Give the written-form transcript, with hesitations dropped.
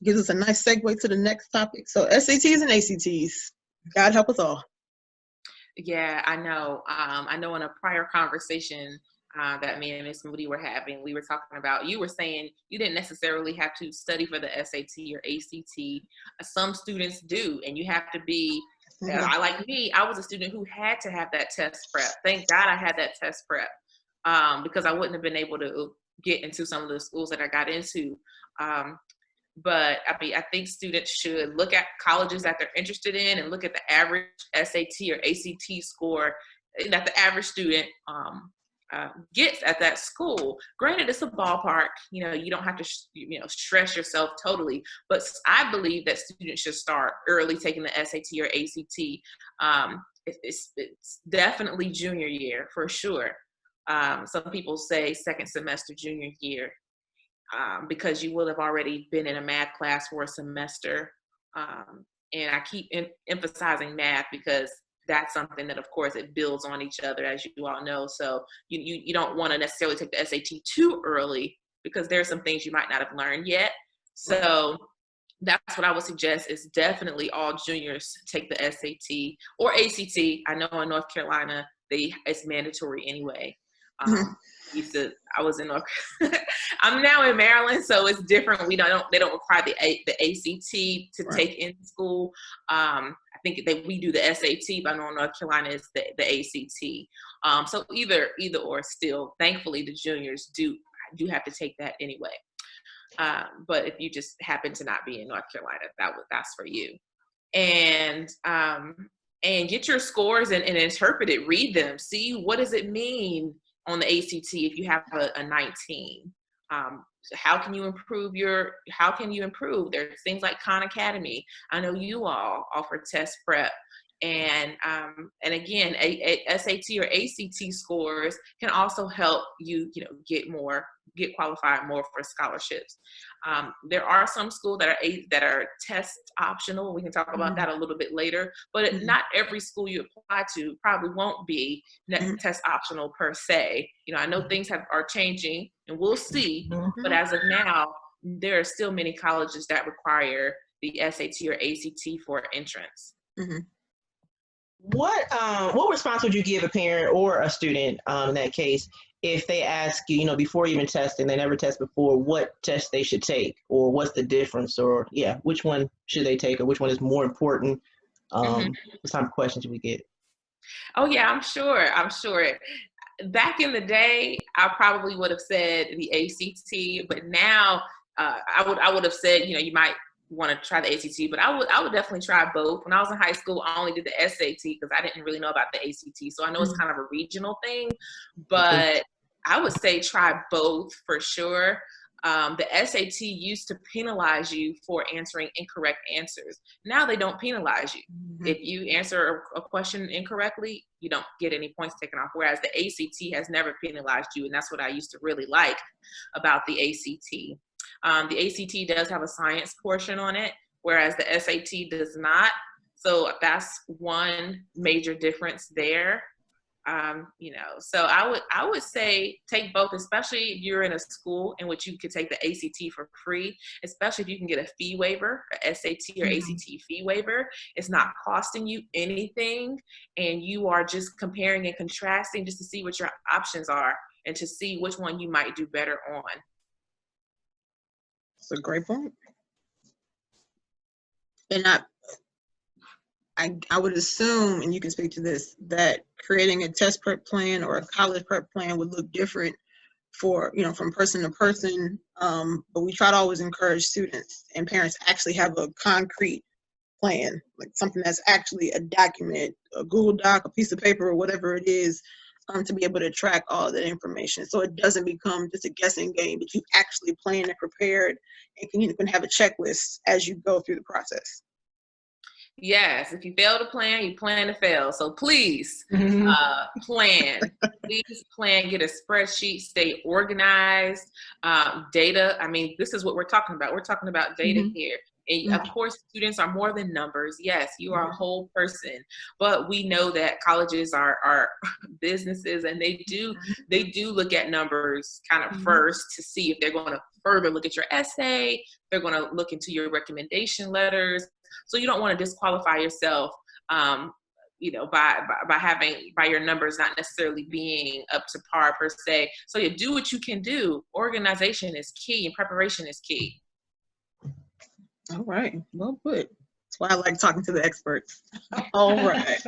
Gives us a nice segue to the next topic. So SATs and ACTs, God help us all. Yeah, I know. I know in a prior conversation that me and Miss Moody were having, we were talking about, you were saying you didn't necessarily have to study for the SAT or ACT. Some students do, and you have to be, like me, I was a student who had to have that test prep. Thank God I had that test prep because I wouldn't have been able to get into some of the schools that I got into. But I mean, I think students should look at colleges that they're interested in and look at the average SAT or ACT score that the average student gets at that school. Granted, it's a ballpark. You know, you don't have to, stress yourself totally. But I believe that students should start early taking the SAT or ACT. It's definitely junior year for sure. Some people say second semester junior year. Because you will have already been in a math class for a semester. And I keep emphasizing math because that's something that, of course, it builds on each other, as you all know. So you don't want to necessarily take the SAT too early because there are some things you might not have learned yet. So that's what I would suggest is definitely all juniors take the SAT or ACT. I know in North Carolina, it's mandatory anyway. I was in North I'm now in Maryland, so it's different. They don't require the ACT to take in school. I think we do the SAT, but I know in North Carolina it's the ACT. So either or still, thankfully the juniors do have to take that anyway. But if you just happen to not be in North Carolina, that's for you. And get your scores and interpret it, read them, see what does it mean on the ACT if you have a 19. How can you improve? There's things like Khan Academy. I know you all offer test prep. And again, a SAT or ACT scores can also help you, get qualified more for scholarships. There are some schools that are test optional. We can talk about that a little bit later, but not every school you apply to probably won't be test optional per se. I know things are changing and we'll see, but as of now, there are still many colleges that require the SAT or ACT for entrance. What response would you give a parent or a student in that case if they ask you, before even testing, they never test before, what test they should take or what's the difference, or which one should they take or which one is more important? What type of questions we get? Oh yeah, I'm sure. Back in the day, I probably would have said the ACT, but now I would have said, you might want to try the ACT, but I would definitely try both. When I was in high school, I only did the SAT because I didn't really know about the ACT. So I know it's kind of a regional thing, but I would say try both for sure. The SAT used to penalize you for answering incorrect answers. Now they don't penalize you. If you answer a question incorrectly, you don't get any points taken off. Whereas the ACT has never penalized you. And that's what I used to really like about the ACT. The ACT does have a science portion on it, whereas the SAT does not. So that's one major difference there. So I would say take both, especially if you're in a school in which you could take the ACT for free, especially if you can get a fee waiver, a SAT or ACT fee waiver. It's not costing you anything, and you are just comparing and contrasting just to see what your options are and to see which one you might do better on. That's a great point. And I would assume, and you can speak to this, that creating a test prep plan or a college prep plan would look different for, from person to person. But we try to always encourage students and parents actually have a concrete plan, like something that's actually a document, a Google Doc, a piece of paper, or whatever it is, to be able to track all that information. So it doesn't become just a guessing game, but you actually planned and prepared and you can have a checklist as you go through the process. Yes, if you fail to plan, you plan to fail. So please plan. Please plan, get a spreadsheet, stay organized. Data, I mean, this is what we're talking about. We're talking about data here. And of course, students are more than numbers. Yes, you are a whole person, but we know that colleges are businesses, and they do look at numbers kind of first to see if they're going to further look at your essay, they're going to look into your recommendation letters. So you don't want to disqualify yourself, you know, by your numbers not necessarily being up to par per se. So you do what you can do. Organization is key, and preparation is key. All right, well put. That's why I like talking to the experts. All right.